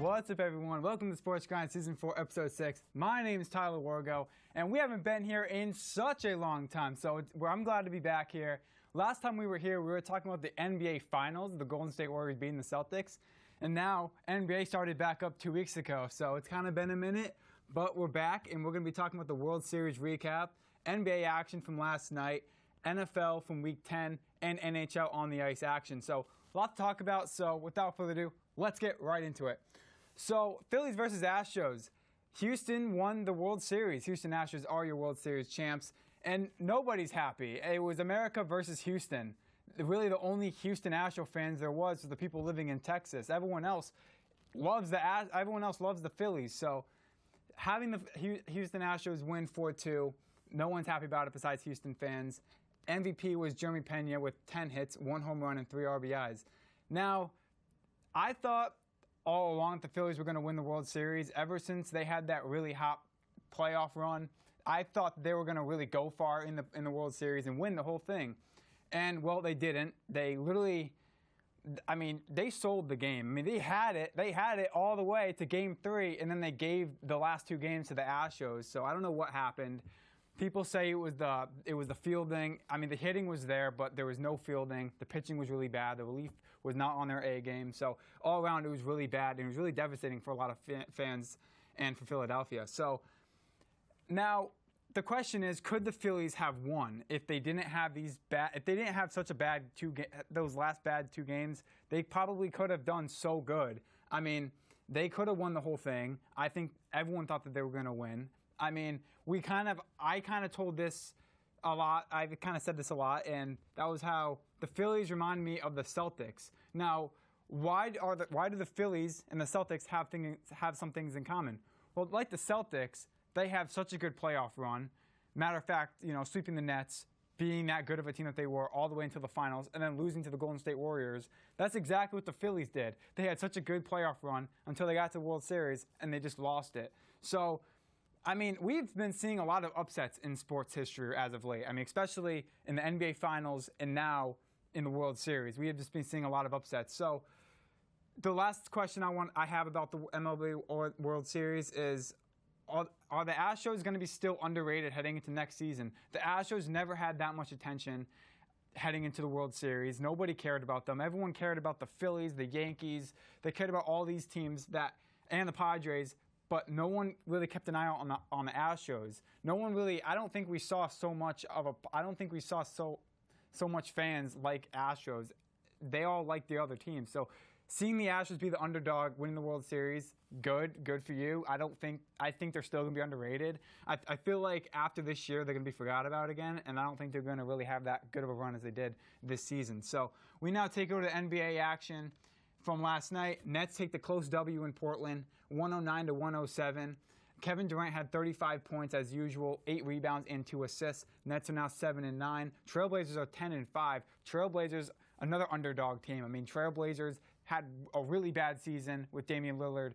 What's up, everyone? Welcome to Sports Grind Season 4, Episode 6. My name is Tyler Wargo, and we haven't been here in such a long time, so I'm glad to be back here. Last time we were here, we were talking about the NBA Finals, the Golden State Warriors beating the Celtics, and now NBA started back up 2 weeks ago, so it's kind of been a minute, but we're back, and we're going to be talking about the World Series recap, NBA action from last night, NFL from Week 10, and NHL on the ice action. So a lot to talk about, so without further ado, let's get right into it. So, Phillies versus Astros. Houston won the World Series. Houston Astros are your World Series champs, and nobody's happy. It was America versus Houston. Really, the only Houston Astros fans there was the people living in Texas. Everyone else loves the Phillies. So, having the Houston Astros win 4-2, no one's happy about it besides Houston fans. MVP was Jeremy Pena with 10 hits, 1 home run, and 3 RBIs. Now, I thought all along the Phillies were going to win the World Series. Ever since they had that really hot playoff run, I thought they were going to really go far in the World Series and win the whole thing. And, well, they didn't. They literally, they sold the game. They had it all the way to Game 3, and then they gave the last 2 games to the Astros. So I don't know what happened. People say it was the fielding. The hitting was there, but there was no fielding. The pitching was really bad. The relief was not on their A game. So all around, it was really bad, and it was really devastating for a lot of fans and for Philadelphia. So now the question is, could the Phillies have won if they didn't have such a bad those last bad 2 games? They probably could have done so good. They could have won the whole thing. I think everyone thought that they were going to win. I kind of told this a lot. I've kind of said this a lot, and that was how the Phillies remind me of the Celtics. Now, why do the Phillies and the Celtics have some things in common? Well, like the Celtics, they have such a good playoff run. Matter of fact, sweeping the Nets, being that good of a team that they were all the way until the finals, and then losing to the Golden State Warriors. That's exactly what the Phillies did. They had such a good playoff run until they got to the World Series, and they just lost it. So, we've been seeing a lot of upsets in sports history as of late. Especially in the NBA Finals and now in the World Series. We have just been seeing a lot of upsets. So the last question I have about the MLB World Series is, are the Astros going to be still underrated heading into next season? The Astros never had that much attention heading into the World Series. Nobody cared about them. Everyone cared about the Phillies, the Yankees. They cared about all these teams and the Padres. But no one really kept an eye out on the Astros. No one really. I don't think we saw so much fans like Astros. They all like the other teams. So seeing the Astros be the underdog, winning the World Series, good for you. I think they're still going to be underrated. I feel like after this year they're going to be forgot about again, and I don't think they're going to really have that good of a run as they did this season. So we now take over to NBA action. From last night, Nets take the close W in Portland, 109-107. Kevin Durant had 35 points as usual, 8 rebounds and 2 assists. Nets are now 7-9. Trailblazers are 10-5. Trailblazers, another underdog team. Trailblazers had a really bad season with Damian Lillard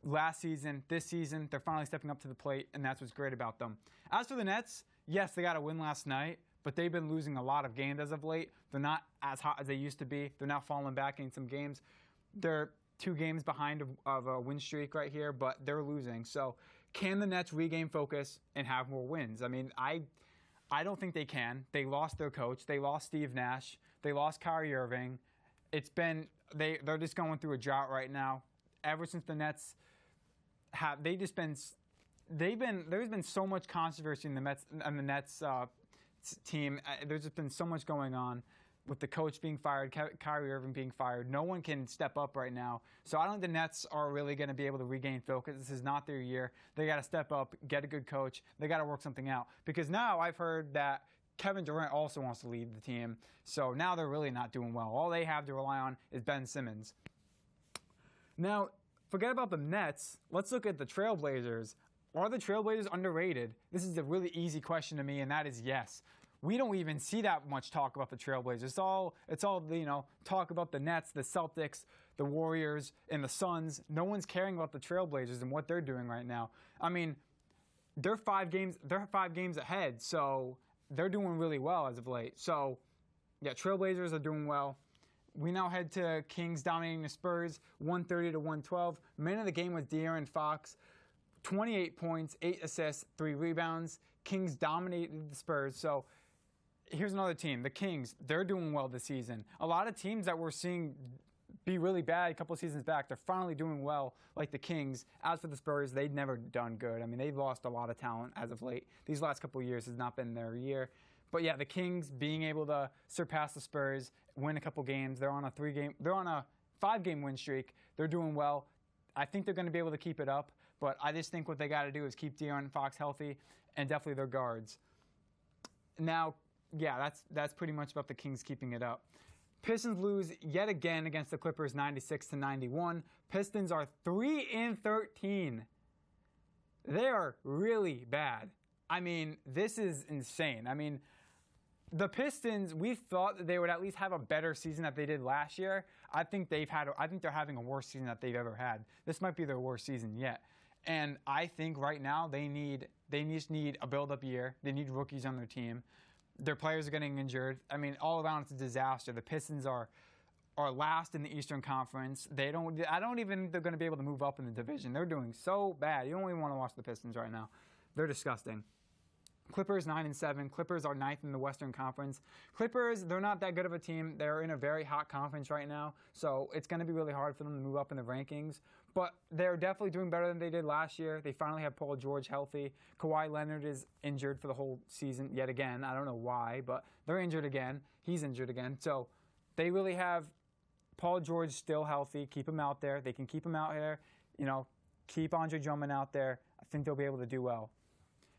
last season. This season, they're finally stepping up to the plate, and that's what's great about them. As for the Nets, yes, they got a win last night, but they've been losing a lot of games as of late. They're not as hot as they used to be. They're now falling back in some games. They're 2 games behind of a win streak right here, but they're losing. So can the Nets regain focus and have more wins? I don't think they can. They lost their coach. They lost Steve Nash. They lost Kyrie Irving. They're just going through a drought right now. Ever since the Nets there's been so much controversy in the Nets team. There's just been so much going on. With the coach being fired, Kyrie Irving being fired, no one can step up right now. So I don't think the Nets are really going to be able to regain focus. This is not their year. They got to step up, get a good coach. They got to work something out. Because now I've heard that Kevin Durant also wants to leave the team. So now they're really not doing well. All they have to rely on is Ben Simmons. Now, forget about the Nets. Let's look at the Trailblazers. Are the Trailblazers underrated? This is a really easy question to me, and that is yes. We don't even see that much talk about the Trailblazers. It's all talk about the Nets, the Celtics, the Warriors, and the Suns. No one's caring about the Trailblazers and what they're doing right now. They're 5 games ahead, so they're doing really well as of late. So, yeah, Trailblazers are doing well. We now head to Kings dominating the Spurs, 130 to 112. Man of the game was De'Aaron Fox, 28 points, 8 assists, 3 rebounds. Kings dominated the Spurs. So here's another team, the Kings. They're doing well this season. A lot of teams that we're seeing be really bad a couple of seasons back, they're finally doing well, like the Kings. As for the Spurs, they've never done good. I mean, they've lost a lot of talent as of late. These last couple of years has not been their year. But yeah, the Kings being able to surpass the Spurs, win a couple games. They're on a 5-game win streak. They're doing well. I think they're going to be able to keep it up. But I just think what they got to do is keep De'Aaron Fox healthy and definitely their guards. Now, yeah, that's pretty much about the Kings keeping it up. Pistons lose yet again against the Clippers, 96 to 91. Pistons are 3-13. They are really bad. I mean, this is insane. I mean, the Pistons, we thought that they would at least have a better season that they did last year. I think they're having a worse season that they've ever had. This might be their worst season yet. And I think right now they just need a build-up year. They need rookies on their team. Their players are getting injured. I mean, all around it's a disaster. The Pistons are last in the Eastern Conference. I don't even think they're going to be able to move up in the division. They're doing so bad. You don't even want to watch the Pistons right now. They're disgusting. Clippers 9-7. Clippers are 9th in the Western Conference. Clippers, they're not that good of a team. They're in a very hot conference right now, so it's going to be really hard for them to move up in the rankings. But they're definitely doing better than they did last year. They finally have Paul George healthy. Kawhi Leonard is injured for the whole season yet again. I don't know why, but they're injured again. He's injured again. So they really have Paul George still healthy. Keep him out there. They can keep him out here. Keep Andre Drummond out there. I think they'll be able to do well.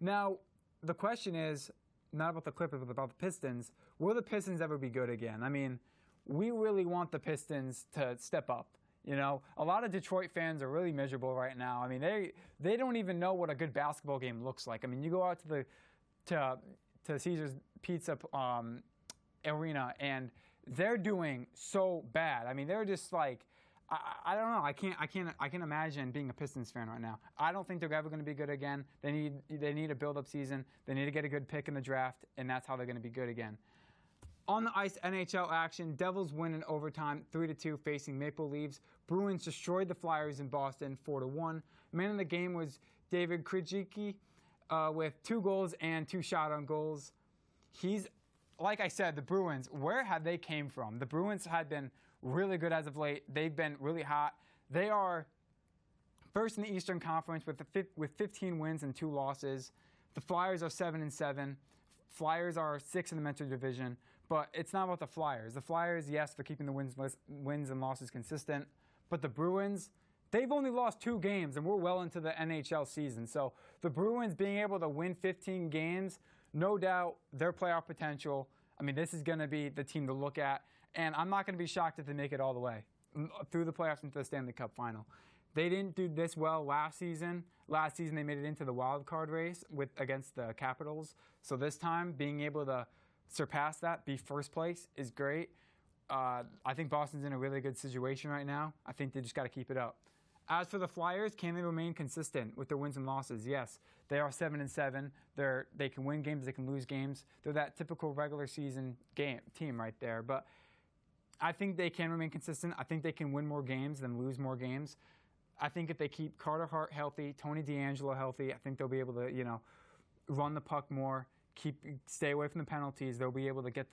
Now, the question is not about the Clippers, but about the Pistons. Will the Pistons ever be good again? I mean, we really want the Pistons to step up. A lot of Detroit fans are really miserable right now. I mean, they don't even know what a good basketball game looks like. I mean, you go out to Caesar's Pizza Arena, and they're doing so bad. I mean, they're just like, I don't know. I can't imagine being a Pistons fan right now. I don't think they're ever going to be good again. They need a build-up season. They need to get a good pick in the draft, and that's how they're going to be good again. On the ice, NHL action. Devils win in overtime, 3-2, facing Maple Leafs. Bruins destroyed the Flyers in Boston, 4-1. Man of the game was David Krejci with 2 goals and 2 shot-on-goals. Like I said, the Bruins, where have they came from? The Bruins had been really good as of late. They've been really hot. They are first in the Eastern Conference with 15 wins and 2 losses. The Flyers are 7-7. Flyers are 6th in the Metro Division. But it's not about the Flyers. The Flyers, yes, they're keeping the wins and losses consistent. But the Bruins, they've only lost 2 games, and we're well into the NHL season. So the Bruins being able to win 15 games, no doubt their playoff potential. I mean, this is going to be the team to look at. And I'm not going to be shocked if they make it all the way through the playoffs into the Stanley Cup final. They didn't do this well last season. Last season, they made it into the wild card race against the Capitals. So this time, being able to surpass that, be first place, is great. I think Boston's in a really good situation right now. I think they just got to keep it up. As for the Flyers, can they remain consistent with their wins and losses? Yes, they are 7-7. They can win games, they can lose games. They're that typical regular season team right there. But I think they can remain consistent. I think they can win more games than lose more games. I think if they keep Carter Hart healthy, Tony DeAngelo healthy, I think they'll be able to, run the puck more, stay away from the penalties. They'll be able to get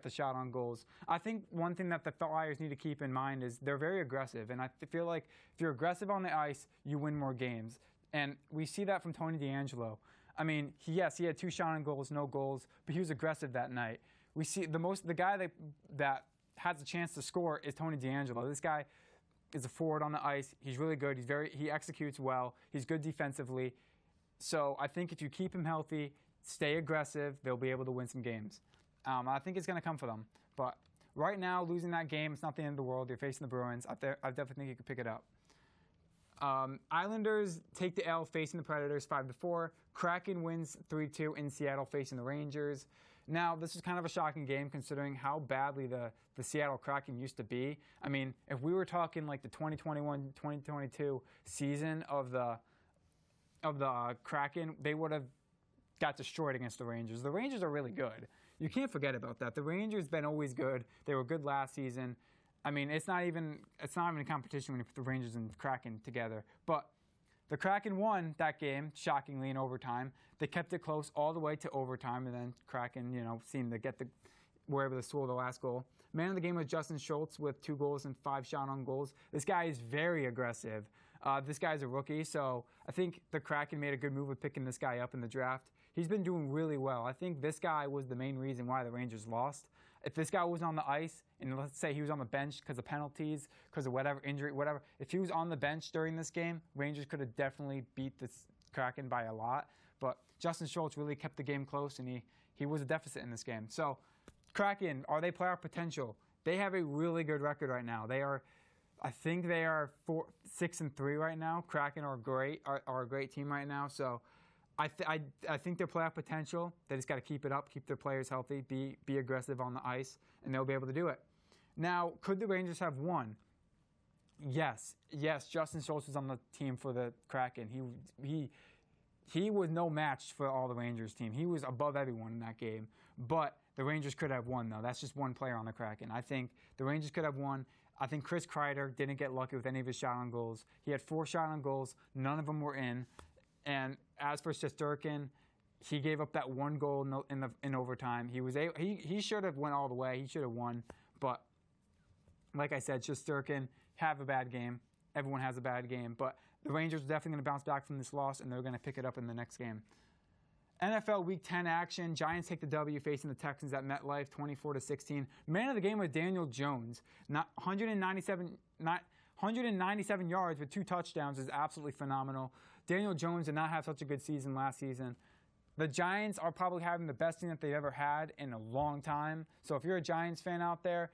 the shot on goals. I think one thing that the Flyers need to keep in mind is they're very aggressive, and I feel like if you're aggressive on the ice, you win more games. And we see that from Tony DeAngelo. I mean, he had 2 shot on goals, no goals, but he was aggressive that night. We see the guy that has a chance to score is Tony DeAngelo. This guy is a forward on the ice. He's really good. He executes well. He's good defensively. So I think if you keep him healthy, stay aggressive, they'll be able to win some games. I think it's going to come for them. But right now, losing that game, it's not the end of the world. You're facing the Bruins. I definitely think you could pick it up. Islanders take the L facing the Predators 5-4. Kraken wins 3-2 in Seattle facing the Rangers. Now, this is kind of a shocking game considering how badly the Seattle Kraken used to be. I mean, if we were talking like the 2021-2022 season of the Kraken, they would have got destroyed against the Rangers. The Rangers are really good. You can't forget about that. The Rangers have been always good. They were good last season. I mean, it's not even a competition when you put the Rangers and Kraken together. But the Kraken won that game, shockingly, in overtime. They kept it close all the way to overtime, and then Kraken, seemed to get were able to score the last goal. Man of the game was Justin Schultz with 2 goals and 5 shot on goals. This guy is very aggressive. This guy's a rookie, so I think the Kraken made a good move with picking this guy up in the draft. He's been doing really well. I think this guy was the main reason why the Rangers lost. If this guy was on the ice, and let's say he was on the bench because of penalties, because of whatever injury, whatever, if he was on the bench during this game, Rangers could have definitely beat this Kraken by a lot. But Justin Schultz really kept the game close, and he was a deficit in this game. So Kraken, are they playoff potential? They have a really good record right now. I think they are 6-3 right now. Kraken are a great team right now. So I think their playoff potential, they just got to keep it up, keep their players healthy, be aggressive on the ice, and they'll be able to do it. Now, could the Rangers have won? Yes. Justin Schultz was on the team for the Kraken. He was no match for all the Rangers team. He was above everyone in that game. But the Rangers could have won, though. That's just one player on the Kraken. I think the Rangers could have won. I think Chris Kreider didn't get lucky with any of his shot on goals. He had 4 shot on goals. None of them were in. And as for Shesterkin, he gave up that 1 goal in overtime. He should have went all the way. He should have won. But like I said, Shesterkin have a bad game. Everyone has a bad game. But the Rangers are definitely going to bounce back from this loss, and they're going to pick it up in the next game. NFL Week 10 action. Giants take the W facing the Texans at MetLife, 24-16. Man of the game was Daniel Jones. 197 yards with 2 touchdowns is absolutely phenomenal. Daniel Jones did not have such a good season last season. The Giants are probably having the best team that they've ever had in a long time. So if you're a Giants fan out there,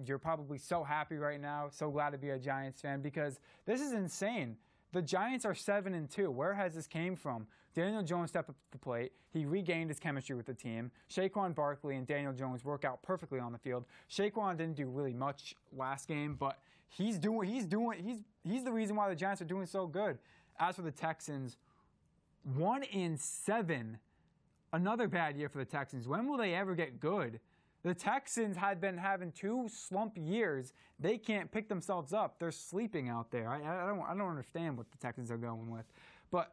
you're probably so happy right now, so glad to be a Giants fan because this is insane. The Giants are 7-2. Where has this came from? Daniel Jones stepped up to the plate. He regained his chemistry with the team. Saquon Barkley and Daniel Jones work out perfectly on the field. Saquon didn't do really much last game, but he's the reason why the Giants are doing so good. As for the Texans, 1-7. Another bad year for the Texans. When will they ever get good? The Texans had been having 2 slump years. They can't pick themselves up. They're sleeping out there. I don't understand what the Texans are going with. But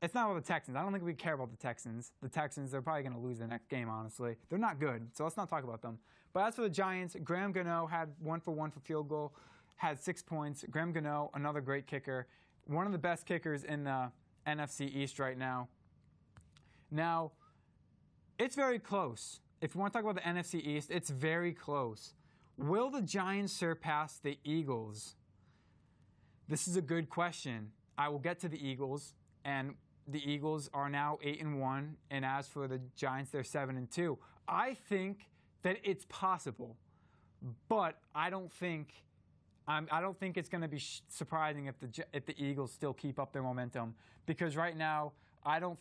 it's not about the Texans. I don't think we care about the Texans. The Texans, they're probably going to lose the next game, honestly. They're not good, so let's not talk about them. But as for the Giants, Graham Gano had 1 for 1 for field goal, had 6 points. Graham Gano, another great kicker. One of the best kickers in the NFC East right now. Now, it's very close. If you want to talk about the NFC East, it's very close. Will the Giants surpass the Eagles? This is a good question. I will get to the Eagles, and the Eagles are now 8-1, and as for the Giants, they're 7-2. I think that it's possible, but I don't think it's going to be surprising if the Eagles still keep up their momentum because right now I don't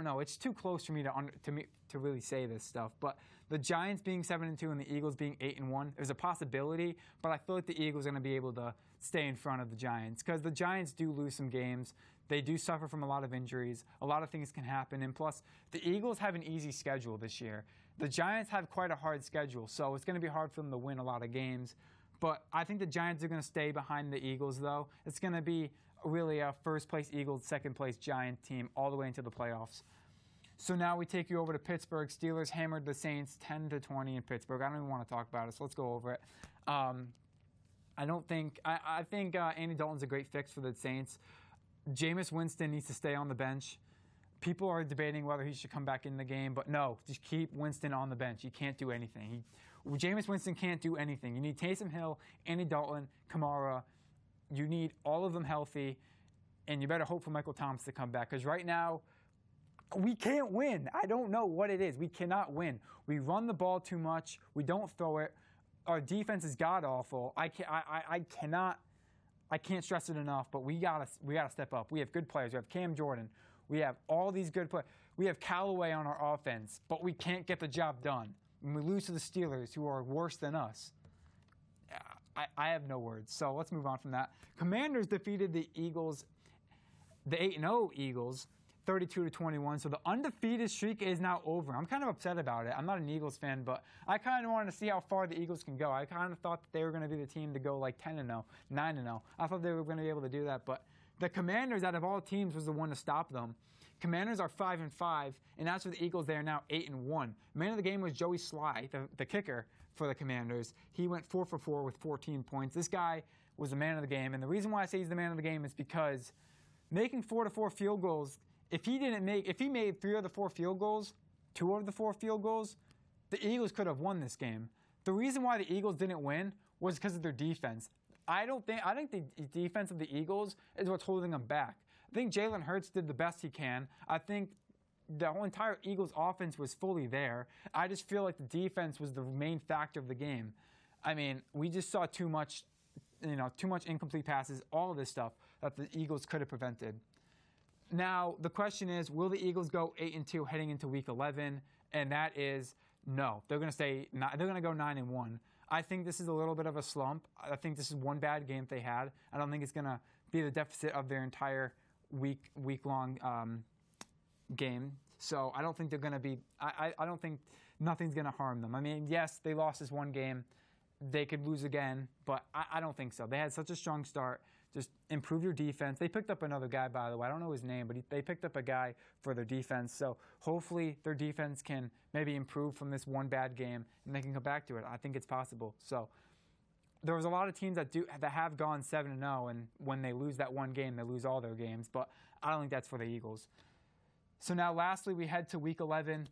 know. It's too close for me to really say this stuff. But the Giants being 7-2 and the Eagles being 8-1, there's a possibility. But I feel like the Eagles are going to be able to stay in front of the Giants because the Giants do lose some games. They do suffer from a lot of injuries. A lot of things can happen. And plus, the Eagles have an easy schedule this year. The Giants have quite a hard schedule, so it's going to be hard for them to win a lot of games. But I think the Giants are going to stay behind the Eagles, though. It's going to be really a first-place Eagles, second-place Giant team all the way into the playoffs. So now we take you over to Pittsburgh. Steelers hammered the Saints 10-20 in Pittsburgh. I don't even want to talk about it, so let's go over it. I think Andy Dalton's a great fix for the Saints. Jameis Winston needs to stay on the bench. People are debating whether he should come back in the game, but no, just keep Winston on the bench. He can't do anything. Jameis Winston can't do anything. You need Taysom Hill, Andy Dalton, Kamara. You need all of them healthy, and you better hope for Michael Thomas to come back because right now, we can't win. I don't know what it is. We cannot win. We run the ball too much. We don't throw it. Our defense is god-awful. I can't stress it enough, but we gotta step up. We have good players. We have Cam Jordan. We have all these good players. We have Callaway on our offense, but we can't get the job done. When we lose to the Steelers, who are worse than us, I have no words. So let's move on from that. Commanders defeated the Eagles, the 8-0 Eagles, 32-21. So the undefeated streak is now over. I'm kind of upset about it. I'm not an Eagles fan, but I kind of wanted to see how far the Eagles can go. I kind of thought that they were going to be the team to go like 10-0, 9-0. I thought they were going to be able to do that, but the Commanders, out of all teams, was the one to stop them. Commanders are 5-5, and as for the Eagles, they are now 8-1. Man of the game was Joey Sly, the kicker for the Commanders. He went 4 for 4 with 14 points. This guy was the man of the game, and the reason why I say he's the man of the game is because making 4 to 4 field goals. If he made 3 of the 4 field goals, 2 of the 4 field goals, the Eagles could have won this game. The reason why the Eagles didn't win was because of their defense. I think the defense of the Eagles is what's holding them back. I think Jalen Hurts did the best he can. I think the whole entire Eagles offense was fully there. I just feel like the defense was the main factor of the game. I mean, we just saw too much incomplete passes, all of this stuff that the Eagles could have prevented. Now, the question is, will the Eagles go 8-2 heading into Week 11? And that is no. They're going to go 9-1. I think this is a little bit of a slump. I think this is one bad game they had. I don't think it's going to be the deficit of their entire week-long game. So I don't think they're going to be. I don't think nothing's going to harm them. I mean, yes, they lost this one game. They could lose again, but I don't think so. They had such a strong start. Just improve your defense. They picked up another guy, by the way. I don't know his name, but they picked up a guy for their defense. So hopefully their defense can maybe improve from this one bad game, and they can come back to it. I think it's possible. So there was a lot of teams that have gone 7-0, and when they lose that one game, they lose all their games. But I don't think that's for the Eagles. So now, lastly, we head to Week 11.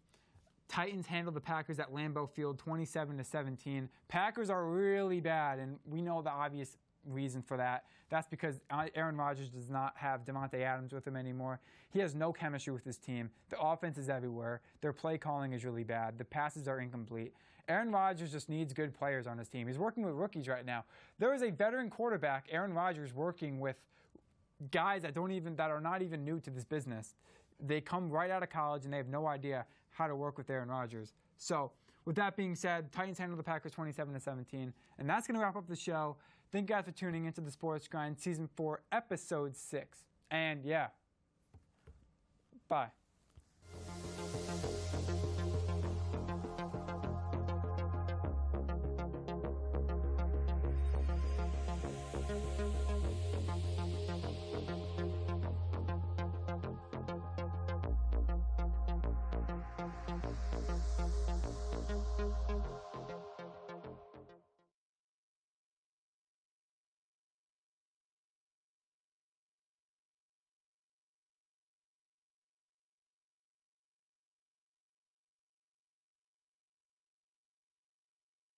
Titans handled the Packers at Lambeau Field 27-17. Packers are really bad, and we know the obvious reason for that. That's because Aaron Rodgers does not have Devontae Adams with him anymore. He has no chemistry with his team. The offense is everywhere. Their play calling is really bad. The passes are incomplete. Aaron Rodgers just needs good players on his team. He's working with rookies right now. There is a veteran quarterback, Aaron Rodgers, working with guys that are not even new to this business. They come right out of college and they have no idea how to work with Aaron Rodgers. So, with that being said, Titans handle the Packers 27-17, and that's going to wrap up the show. Thank you guys for tuning into the Sports Grind Season 4, Episode 6. And yeah, bye.